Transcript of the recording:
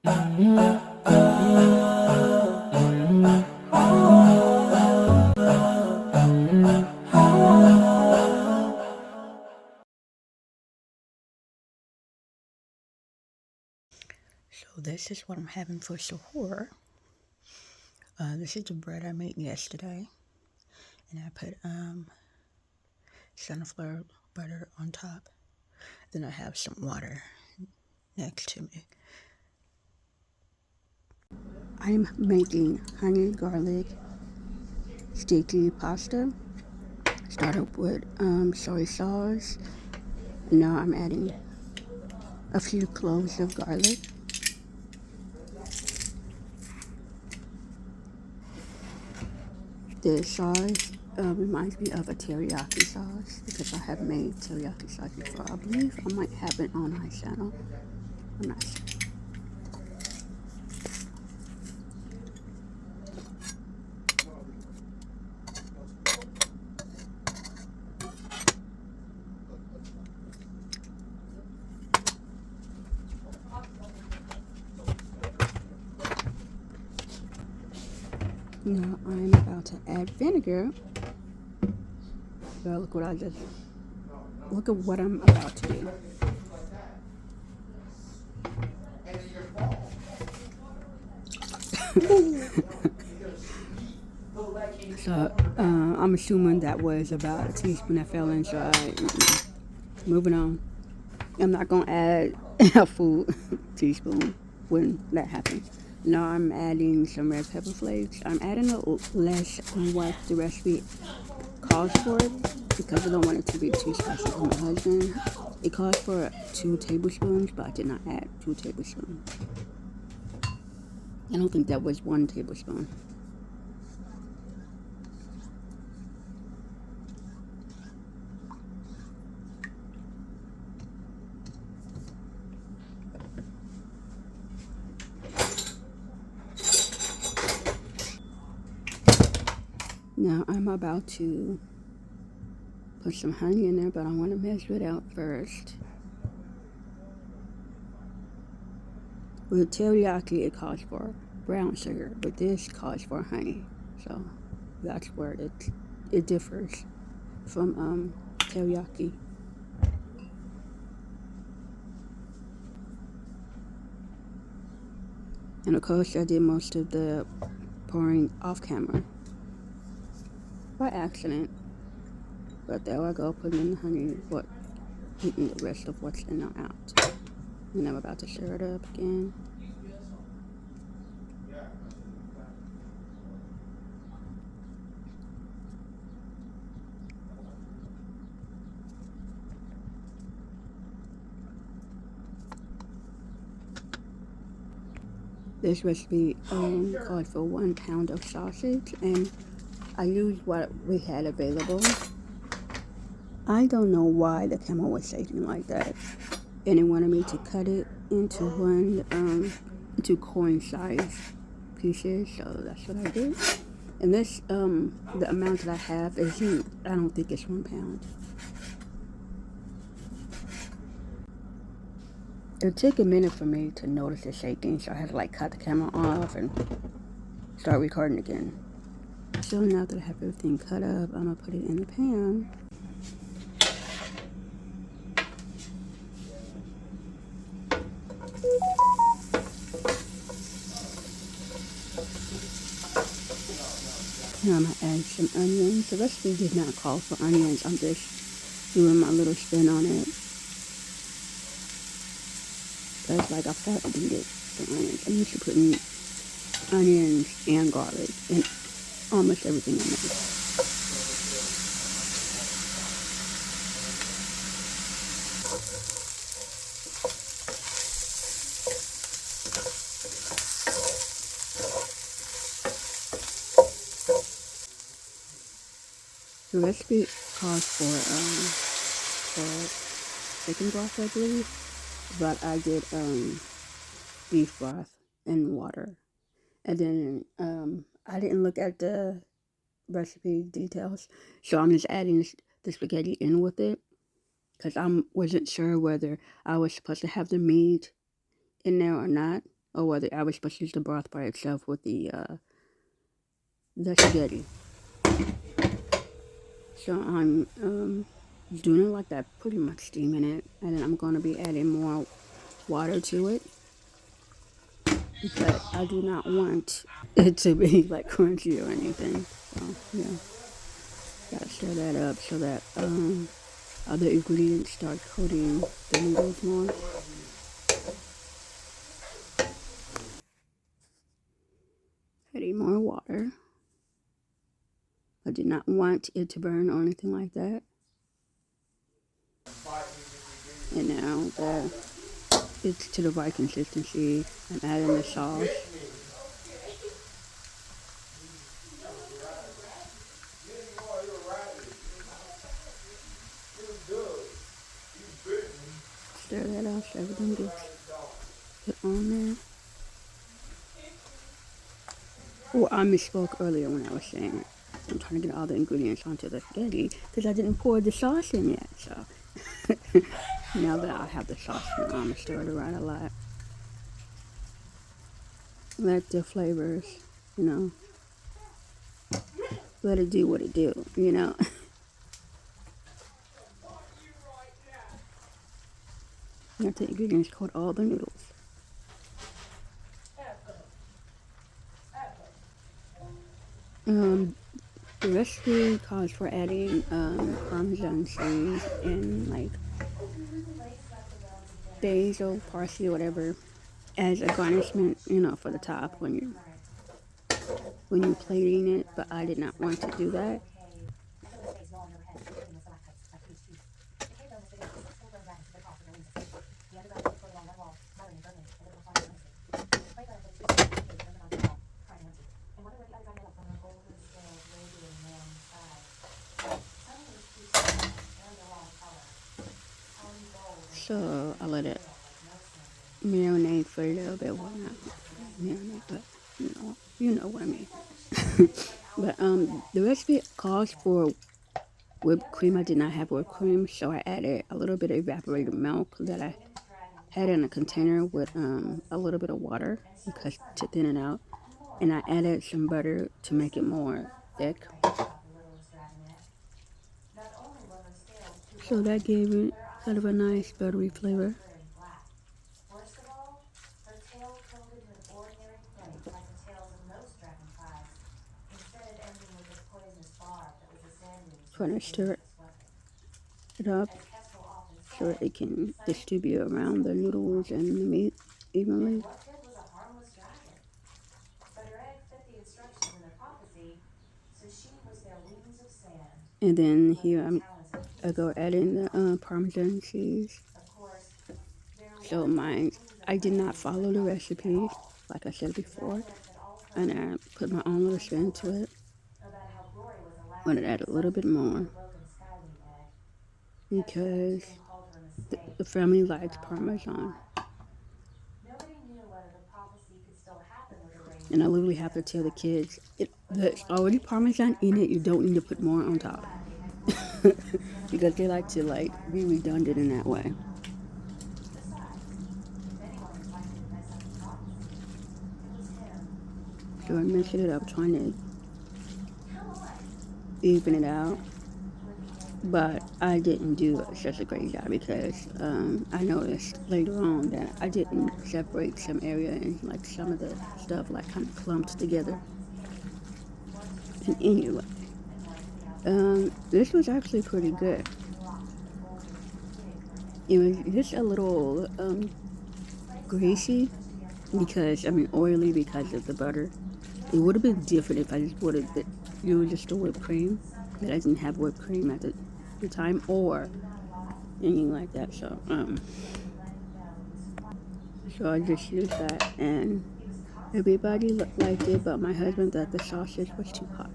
So this is what I'm having for suhoor. This is the bread I made yesterday, and I put sunflower butter on top. Then I have some water next to me. I'm making honey garlic sticky pasta. Started with soy sauce. Now I'm adding a few cloves of garlic. This sauce reminds me of a teriyaki sauce because I have made teriyaki sauce before. I believe I might have it on my channel. I'm not sure. Now I'm about to add vinegar. Look at what I'm about to do. So I'm assuming that was about a teaspoon that fell in. So moving on. I'm not gonna add a full teaspoon when that happens. Now I'm adding some red pepper flakes. I'm adding a less than what the recipe calls for because I don't want it to be too spicy for my husband. It calls for 2 tablespoons, but I did not add 2 tablespoons. I don't think that was 1 tablespoon. Now I'm about to put some honey in there, but I want to measure it out first. With teriyaki, it calls for brown sugar, but this calls for honey. So that's where it differs from teriyaki. And of course, I did most of the pouring off camera by accident. But there I go, putting in the honey, eating the rest of what's in or out. And I'm about to stir it up again. This recipe called for 1 pound of sausage, and I used what we had available. I don't know why the camera was shaking like that, and it wanted me to cut it into into coin-sized pieces, so that's what I did. And this, the amount that I have isn't, I don't think it's 1 pound. It took a minute for me to notice the shaking, so I had to cut the camera off and start recording again. So now that I have everything cut up, I'm gonna put it in the pan. Now I'm gonna add some onions. The recipe did not call for onions. I'm just doing my little spin on it. It's like I fat beat it for onions. I'm used to putting onions and garlic in almost everything I make. The recipe calls for chicken broth, I believe, but I did beef broth and water. And then I didn't look at the recipe details, so I'm just adding the spaghetti in with it because I wasn't sure whether I was supposed to have the meat in there or not. or whether I was supposed to use the broth by itself with the spaghetti. So I'm doing it like that, pretty much steaming it, and then I'm going to be adding more water to it because I do not want it to be like crunchy or anything. So yeah, gotta stir that up so that other ingredients start coating the noodles more. Adding more water. I did not want it to burn or anything like that. And now that it's to the right consistency, I'm adding the sauce. Stir that up so everything gets put on there. Well, I misspoke earlier when I was saying I'm trying to get all the ingredients onto the spaghetti because I didn't pour the sauce in yet. So now that I have the sauce, I'm gonna stir it around a lot. Let the flavors, you know, let it do what it do, you know. Let the ingredients coat all the noodles. The recipe calls for adding Parmesan cheese and like basil, parsley, whatever, as a garnishment, you know, for the top when you're plating it. But I did not want to do that. So I let it marinate for a little bit. Well, not marinate, but you know what I mean. But the recipe calls for whipped cream. I did not have whipped cream, so I added a little bit of evaporated milk that I had in a container with a little bit of water because to thin it out, and I added some butter to make it more thick. So that gave it kind of a nice buttery flavor. Trying to stir it up so it can distribute around the noodles and the meat evenly. And then here I go adding the Parmesan cheese. So I did not follow the recipe, like I said before, and I put my own little spin to it. I wanted to add a little bit more because the family likes Parmesan. And I literally have to tell the kids, there's already Parmesan in it, you don't need to put more on top. Because they like to be redundant in that way. So I'm mixing it up, trying to even it out. But I didn't do such a great job because I noticed later on that I didn't separate some area and like some of the stuff like kind of clumped together. And anyway, this was actually pretty good. It was just a little greasy because, oily because of the butter. It would have been different if I just would have used just the whipped cream, but I didn't have whipped cream at the time or anything like that. So I just used that, and everybody liked it, but my husband thought the sausage was too hot.